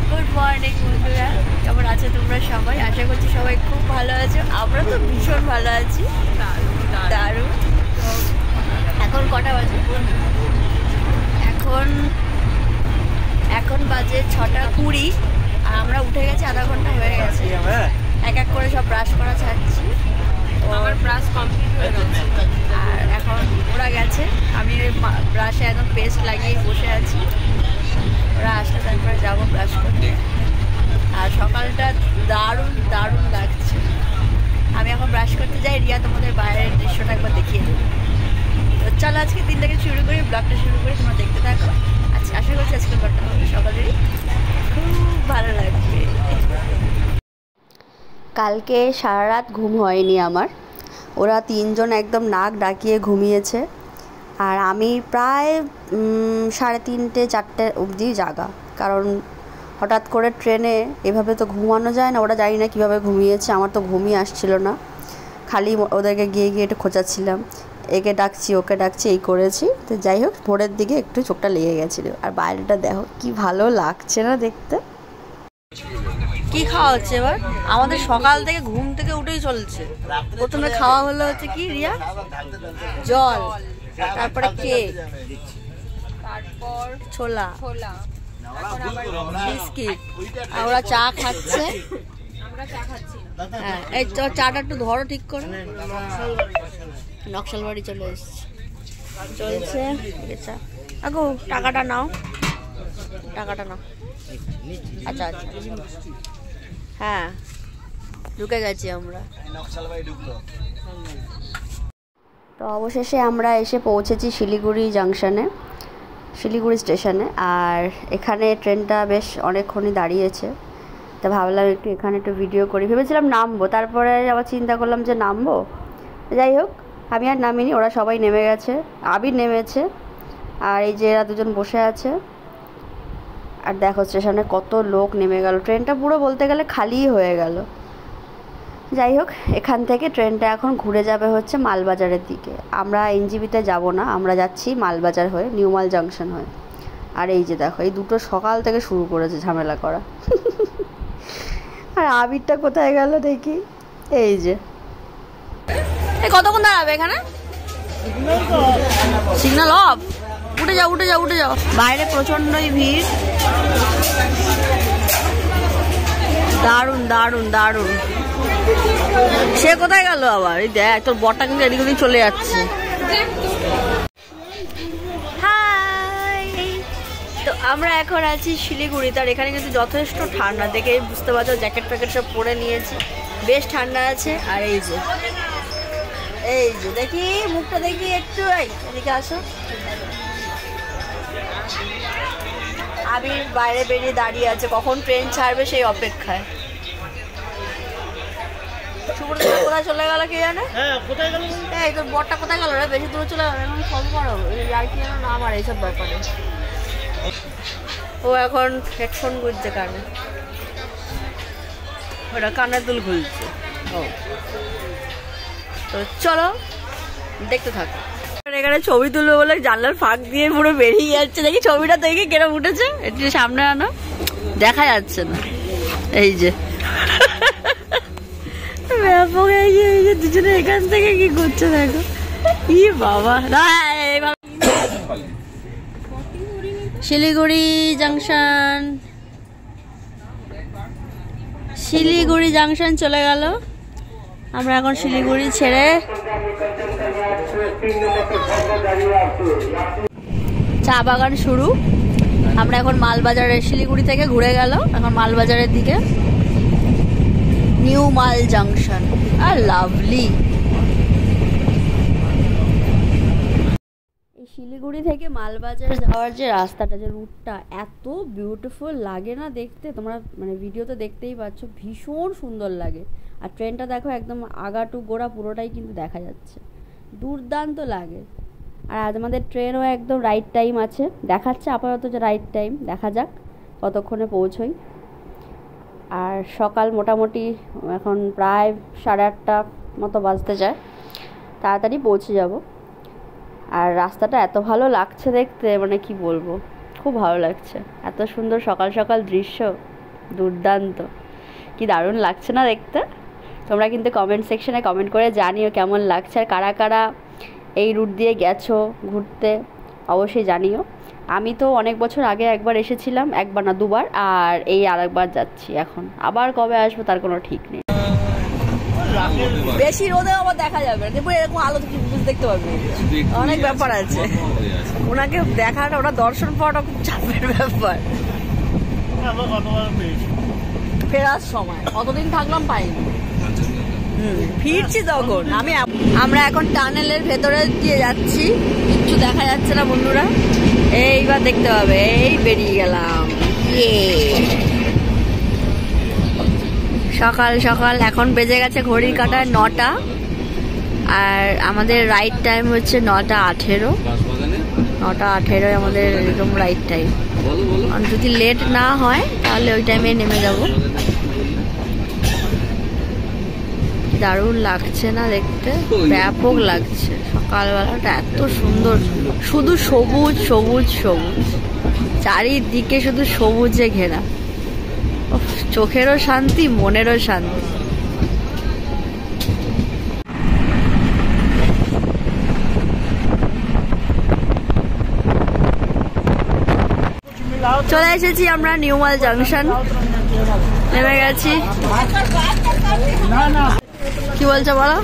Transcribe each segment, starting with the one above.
Good morning বন্ধুরা, কেমন আছো তোমরা সবাই? আশা করছি সবাই খুব ভালো আছো। আমরা তো ভীষণ ভালো আছি, দারুণ। এখন কটা বাজে? এখন বাজে 6:20 আর আমরা উঠে গেছি, আধা ঘন্টা হয়ে গেছে। এক এক করে সব ব্রাশ করা ছাড়ছি। আমার ব্রাশ কমপ্লিট হয়ে গেছে আর এখন ওরা গেছে, আমি ব্রাশে একদম পেস্ট লাগিয়ে বসে আছি। ওরা আসলে তারপরে যাবো ব্রাশ করতে। আর সকালটা দারুণ দারুণ লাগছে। আমি এখন ব্রাশ করতে যাই, রিয়া তোমাদের বাইরের দৃশ্যটা একবার দেখিয়ে দেবো। তো চলো আজকে দিনটাকে শুরু করি, ব্লগটা শুরু করি, তোমরা দেখতে থাকো। আচ্ছা, আশা করছি আজকে ব্লগটা আমাদের সকালেরই খুব ভালো লাগবে। কালকে সারা রাত ঘুম হয়নি আমার। ওরা তিনজন একদম নাক ডাকিয়ে ঘুমিয়েছে, আর আমি প্রায় 3:30 4টে অবধি জাগা। কারণ হঠাৎ করে ট্রেনে এভাবে তো ঘুমানো যায় না। ওরা জানি না কীভাবে ঘুমিয়েছে, আমার তো ঘুমিয়ে আসছিল না। খালি ওদেরকে গিয়ে একটু খোঁচাচ্ছিলাম, একে ডাকছি ওকে ডাকছি, এই করেছি। তো যাই হোক, ভোরের দিকে একটু চোখটা লেগে গেছিলো। আর বাইরেটা দেখো কি ভালো লাগছে না দেখতে। কি খাওয়া হচ্ছে এবার? আমাদের সকাল থেকে ঘুম থেকে উঠেই চলছে। প্রথমে খাওয়া হলো হচ্ছে কি রিয়া? জল, তারপরে কেক, তারপর ছোলা, বিস্কিট। আর ওরা চা খাচ্ছে, আমরা চা খাচ্ছি। হ্যাঁ এই চাটা একটু ধরো ঠিক করে। নকশালবাড়ি চলে এসছে, চলছে চা। আগো টাকাটা নাও, টাকাটা নাও। আচ্ছা আচ্ছা, হ্যাঁ ঢুকে গেছি আমরা। তো অবশেষে আমরা এসে পৌঁছেছি শিলিগুড়ি জাংশনে, শিলিগুড়ি স্টেশনে। আর এখানে ট্রেনটা বেশ অনেকক্ষণই দাঁড়িয়েছে। তা ভাবলাম একটু এখানে একটু ভিডিও করি। ভেবেছিলাম নামবো, তারপরে আবার চিন্তা করলাম যে নামবো। যাই হোক, আমি আর নামিনি, ওরা সবাই নেমে গেছে। আবির নেমেছে, আর এই যে এরা দুজন বসে আছে। আর দেখো স্টেশনে কত লোক নেমে গেল। ট্রেনটা পুরো বলতে গেলে খালিই হয়ে গেল। যাই হোক, এখান থেকে ট্রেনটা এখন ঘুরে যাবে হচ্ছে মালবাজারের দিকে। আমরা এনজিবিতে যাব না, আমরা যাচ্ছি মালবাজার হয়ে, নিউ মাল জাংশন হয়ে। আর এই যে দেখো, এই দুটো সকাল থেকে শুরু করেছে ঝামেলা করা। আর আবিরটা কোথায় গেল দেখি, এই যে। কতক্ষণ দাঁড়াবে এখানে? Signal of. উঠে যাও উঠে যাও উঠে যাও। বাইরে প্রচন্ডই ভিড়। দারুণ দারুণ দারুণ। সে কোথায় গেল আবার? এই দেখ, তোর বরটা কিন্তু এদিক ওদিক চলে যাচ্ছে। হাই, তো আমরা এখন আছি শিলিগুড়িতে। আর এখানে কিন্তু যথেষ্ট ঠান্ডা, দেখে বুঝতে পারছো। জ্যাকেট প্যাকেট সব পরে নিয়েছি, বেশ ঠান্ডা আছে। আর এই যে দেখি মুখটা দেখি একটু, এদিকে আসো। আবির বাইরে বেরিয়ে দাঁড়িয়ে আছে, কখন ট্রেন ছাড়বে সেই অপেক্ষায়। কোথায় চলে গেল কে জানে? এই তোর বরটা কোথায় গেল রে? বেশি দূরে চলে গেল, এখন ফোন করো। আর কি জানো না আমার এইসব ব্যাপারে। ও এখন হেডফোন গুঁজছে কানে, ওটা কানের দুল খুলছে। ও তো চলো দেখতে থাকো। এখানে ছবি তুলবে বলে জানলার ফাঁক দিয়ে পুরো বেরিয়ে যাচ্ছে। দেখি ছবিটা দেখে কেরম উঠেছে, একটু সামনে আনো, দেখা যাচ্ছে না। এই যে ব্যাপক, এই যে দুজনে এখান থেকে কি করছে দেখো। ই বাবা, শিলিগুড়ি জাংশন, শিলিগুড়ি জাংশন চলে গেল। আমরা এখন শিলিগুড়ি ছেড়ে চা বাগান শুরু। আমরা এখন মালবাজারে, শিলিগুড়ি থেকে ঘুরে গেল, এখন মালবাজারের দিকে, নিউ মাল জাংশন। আর লাভলি। এই শিলিগুড়ি থেকে মালবাজার যাওয়ার যে রাস্তাটা, যে রুটটা, এত বিউটিফুল লাগে না দেখতে। তোমরা মানে ভিডিওতে দেখতেই পাচ্ছ, ভীষণ সুন্দর লাগে। আর ট্রেনটা দেখো একদম আগা টু গোড়া পুরোটাই কিন্তু দেখা যাচ্ছে, দুর্দান্ত লাগে। আর আজ আমাদের ট্রেনও একদম রাইট টাইম আছে, দেখাচ্ছে আপাতত যে রাইট টাইম। দেখা যাক কতক্ষণে পৌঁছই। আর সকাল মোটামুটি এখন প্রায় 8:30 মতো বাজতে যায়, তাড়াতাড়ি পৌঁছে যাব। আর রাস্তাটা এত ভালো লাগছে দেখতে, মানে কি বলবো, খুব ভালো লাগছে। এত সুন্দর সকাল সকাল দৃশ্য, দুর্দান্ত, কি দারুণ লাগছে না দেখতে। তোমরা কিন্তু কমেন্ট সেকশনে কমেন্ট করে জানিও কেমন লাগছে, আর কারা কারা এই রুট দিয়ে গেছো ঘুরতে অবশ্যই জানিও। আমি তো অনেক বছর আগে একবার এসেছিলাম, একবার না দুবার, আর এই আরেকবার যাচ্ছি এখন। আবার কবে আসবো তার কোনো ঠিক নেই। বেশি রোদে আবার দেখা যাবে না, এরকম আলো দেখতে পারবে, অনেক ব্যাপার আছে। ওনাকে দেখাটা, ওটা দর্শন পাওয়াটা খুব চাপের ব্যাপার। ফেরার সময় কতদিন থাকলাম পাইনি, ফিরছি তখন। আমরা এখন টানেলের ভেতরে দিয়ে যাচ্ছি, কিচ্ছু দেখা যাচ্ছে না বন্ধুরা, এইবার দেখতে পাবে। এই বেরিয়ে গেলাম, সকাল সকাল। এখন বেজে গেছে ঘড়ির কাঁটায় 9টা, আর আমাদের রাইড টাইম হচ্ছে 9:18। 9:18 আমাদের এরকম রাইড টাইম। আর যদি লেট না হয় তাহলে ওই টাইমে নেমে যাব। দারুণ লাগছে না দেখতে, ব্যাপক লাগছে। সকালবেলাটা এত সুন্দর, শুধু সবুজ সবুজ সবুজ, চারিদিকে শুধু সবুজে ঘেরা। চোখেরও শান্তি, মনেরও শান্তি। চলে এসেছি আমরা নিউ মাল জাংশন, নেমে গেছি। কি বলছো বলো?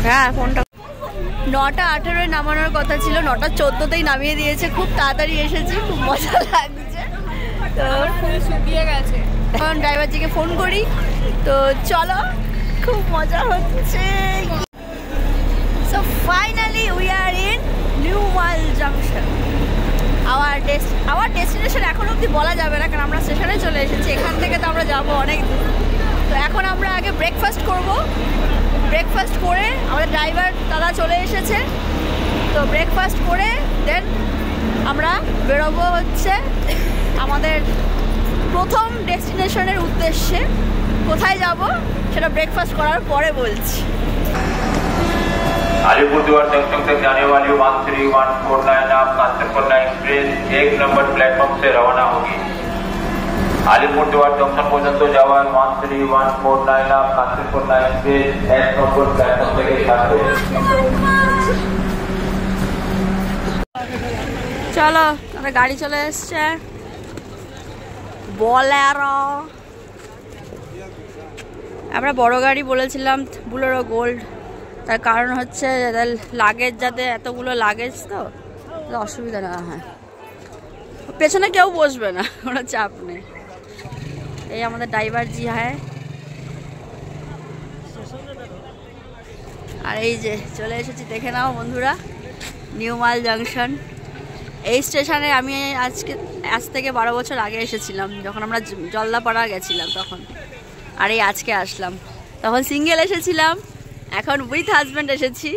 হ্যাঁ, ফোনটা 9:18 নামানোর কথা ছিল, 9:14তেই নামিয়ে দিয়েছে। খুব তাড়াতাড়ি এসেছি, খুব মজা লাগছে। তো শুকিয়ে গেছে, এখন ড্রাইভারজিকে ফোন করি। তো চলো, খুব মজা হচ্ছে। So finally we are in new মাল জাংশন। আওয়ার ডেস্টিনেশন এখন অবধি বলা যাবে না, কারণ আমরা স্টেশনে চলে এসেছি। এখান থেকে তো আমরা যাবো অনেক দূর। তো এখন আমরা আগে ব্রেকফাস্ট করব। ব্রেকফাস্ট করে আমাদের ড্রাইভার দাদা চলে এসেছে। তো ব্রেকফাস্ট করে দেন আমরা বেরোবো হচ্ছে আমাদের প্রথম ডেস্টিনেশনের উদ্দেশ্যে। কোথায় যাব সেটা ব্রেকফাस्ट করার পরে বলছি। अलीपुरद्वार जंक्शन तक जाने वाली 13149 आप कांचनपुरना एक्सप्रेस 1 नंबर प्लेटफॉर्म से रवाना होगी। अलीपुरद्वार जंक्शन पर्यন্ত যাওয়ার 13149 आप कांचनपुरना एक्सप्रेस 1 नंबर प्लेटफॉर्म থেকে ছাড়বে। চলো, আমাদের গাড়ি চলে এসছে, বোলেরো। আমরা বড় গাড়ি বলেছিলাম, বোলেরো গোল্ড। তার কারণ হচ্ছে লাগেজ, যাতে এতগুলো লাগেজ তো অসুবিধা না হয়। পেছনে কেউ বসবে না, কোনো চাপ নেই। এই আমাদের ড্রাইভার জি। হ্যাঁ, আর এই যে চলে এসেছি, দেখে নাও বন্ধুরা, নিউ মাল জাংশন। এই স্টেশনে আমি আজ থেকে 12 বছর আগে এসেছিলাম, যখন আমরা জলদাপাড়া গেছিলাম তখন। আর এই আজকে আসলাম, তখন সিঙ্গেল এসেছিলাম, এখন উইথ হাজব্যান্ড এসেছি।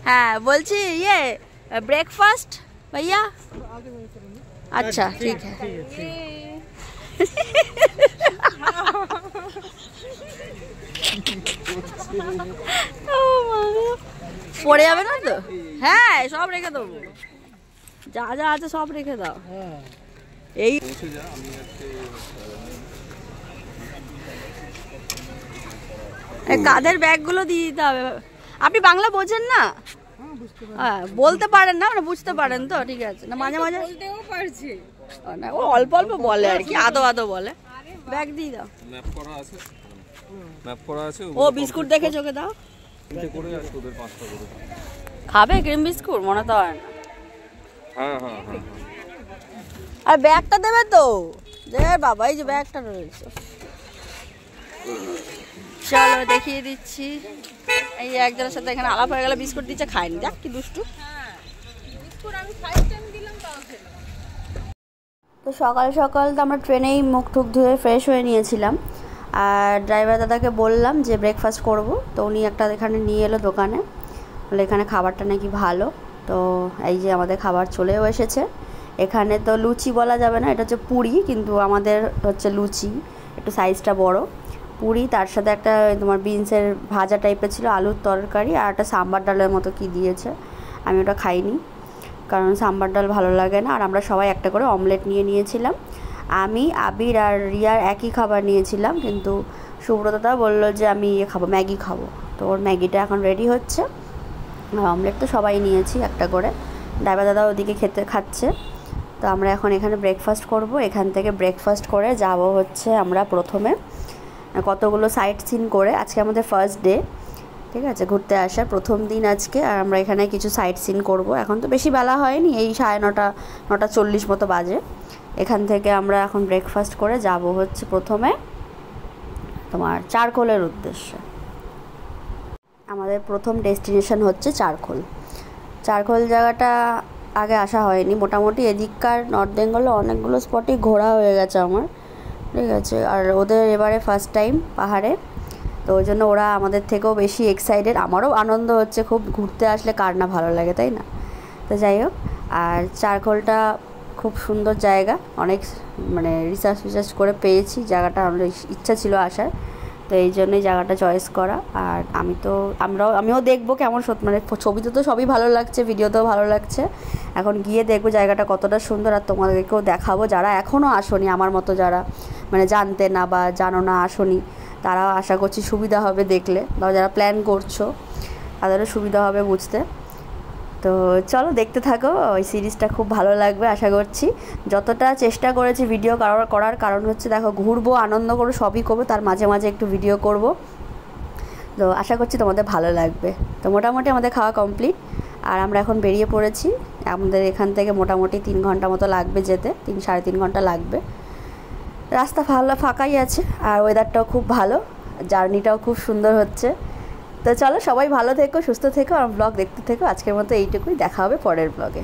হ্যাঁ, বলছি ইয়ে ব্রেকফাস্ট ভাইয়া। আচ্ছা, ঠিক আছে। পড়ে যাবে না তো? হ্যাঁ, সব রেখে দেবো, যা যা আছে সব রেখে দাও। এই কাঁধের ব্যাগগুলো দিয়ে দিতে হবে। আপনি বাংলা বোঝেন না? হ্যাঁ, বলতে পারেন না, মানে বুঝতে পারেন তো? ঠিক আছে না, মাঝে মাঝে বলতেও পারছি না, ও অল্প অল্প বলে আর কি, আদো আদো বলে। ব্যাগ দিয়ে দাও, ম্যাপ করা আছে, ম্যাপ করা আছে। ও বিস্কুট দেখে চোখে দাও। করে আছে ওদের 5টা করে খাবে ক্রিম বিস্কুট? মনে তো হয় না। হ্যাঁ হ্যাঁ হ্যাঁ। আর ব্যাগটা দেবে তো? দে বাবা, এই যে ব্যাগটা রয়েছে। চলো দেখিয়ে দিচ্ছি। এই একজনের সাথে এখানে আলাপ হয়ে গেল, বিস্কুট দিচ্ছে, খায়নি। দেখ কি দুষ্টু। তো সকাল সকাল তো আমরা ট্রেনেই মুখ টুক ধুয়ে ফ্রেশ হয়ে নিয়েছিলাম। আর ড্রাইভার দাদাকে বললাম যে ব্রেকফাস্ট করব। তো উনি একটা এখানে নিয়ে এলো দোকানে, বলে এখানে খাবারটা নাকি ভালো। তো এই যে আমাদের খাবার চলেও এসেছে। এখানে তো লুচি বলা যাবে না, এটা হচ্ছে পুরি, কিন্তু আমাদের হচ্ছে লুচি, একটু সাইজটা বড়। পুরি, তার সাথে একটা তোমার বিনসের ভাজা টাইপের ছিল, আলুর তরকারি, আর একটা সাম্বার ডালের মতো কি দিয়েছে। আমি ওটা খাইনি কারণ সাম্বার ডাল ভালো লাগে না। আর আমরা সবাই একটা করে অমলেট নিয়ে নিয়েছিলাম। আমি, আবির আর রিয়ার একই খাবার নিয়েছিলাম, কিন্তু সুব্রতদা বললো যে আমি খাবো, ম্যাগি খাবো। তো ওর ম্যাগিটা এখন রেডি হচ্ছে। আর অমলেট তো সবাই নিয়েছি একটা করে, ড্রাইভার দাদা ওদিকে খাচ্ছে। তো আমরা এখন এখানে ব্রেকফাস্ট করব। এখান থেকে ব্রেকফাস্ট করে যাব হচ্ছে আমরা প্রথমে কতগুলো সাইট সিন করে, আজকে আমাদের ফার্স্ট ডে, ঠিক আছে, ঘুরতে আসার প্রথম দিন আজকে। আর আমরা এখানে কিছু সাইট সিন করব। এখন তো বেশি বেলা হয়নি, এই 9:40 মতো বাজে। এখান থেকে আমরা এখন ব্রেকফাস্ট করে যাব হচ্ছে প্রথমে তোমার চারকোলের উদ্দেশ্যে। আমাদের প্রথম ডেস্টিনেশন হচ্ছে চারকোল জায়গাটা আগে আসা হয়নি। মোটামুটি এদিককার নর্থ বেঙ্গলে অনেকগুলো স্পটই ঘোরা হয়ে গেছে আমার, ঠিক আছে। আর ওদের এবারে ফার্স্ট টাইম পাহাড়ে, তো ওই জন্য ওরা আমাদের থেকেও বেশি এক্সাইটেড। আমারও আনন্দ হচ্ছে খুব, ঘুরতে আসলে কার না ভালো লাগে, তাই না? তো যাই হোক, আর চারকোলটা খুব সুন্দর জায়গা, অনেক মানে রিসার্চ করে পেয়েছি জায়গাটা, আমার ইচ্ছা ছিল আসার, তো এই জন্যই জায়গাটা চয়েস করা। আর আমিও দেখবো কেমন মানে ছবিতে তো সবই ভালো লাগছে, ভিডিওতেও ভালো লাগছে, এখন গিয়ে দেখবো জায়গাটা কতটা সুন্দর। আর তোমাদেরকেও দেখাবো, যারা এখনও আসোনি আমার মতো, যারা মানে জানতে না বা জানো না, আসোনি, তারাও আশা করছি সুবিধা হবে দেখলে, বা যারা প্ল্যান করছো তাদেরও সুবিধা হবে বুঝতে। তো চলো দেখতে থাকো, ওই সিরিজটা খুব ভালো লাগবে আশা করছি। যতটা চেষ্টা করেছি ভিডিও করার কারণ হচ্ছে দেখো, ঘুরবো, আনন্দ করবো, সবই করবো, তার মাঝে মাঝে একটু ভিডিও করব। তো আশা করছি তোমাদের ভালো লাগবে। তো মোটামুটি আমাদের খাওয়া কমপ্লিট, আর আমরা এখন বেরিয়ে পড়েছি। আমাদের এখান থেকে মোটামুটি 3 ঘন্টা মতো লাগবে যেতে, 3-3.5 ঘন্টা লাগবে। রাস্তা ফাঁকাই আছে, আর ওয়েদারটাও খুব ভালো, জার্নিটাও খুব সুন্দর হচ্ছে। তো চলো, সবাই ভালো থেকো, সুস্থ থেকো, আর ব্লগ দেখতে থেকো। আজকের মতো এইটুকুই, দেখা হবে পরের ব্লগে।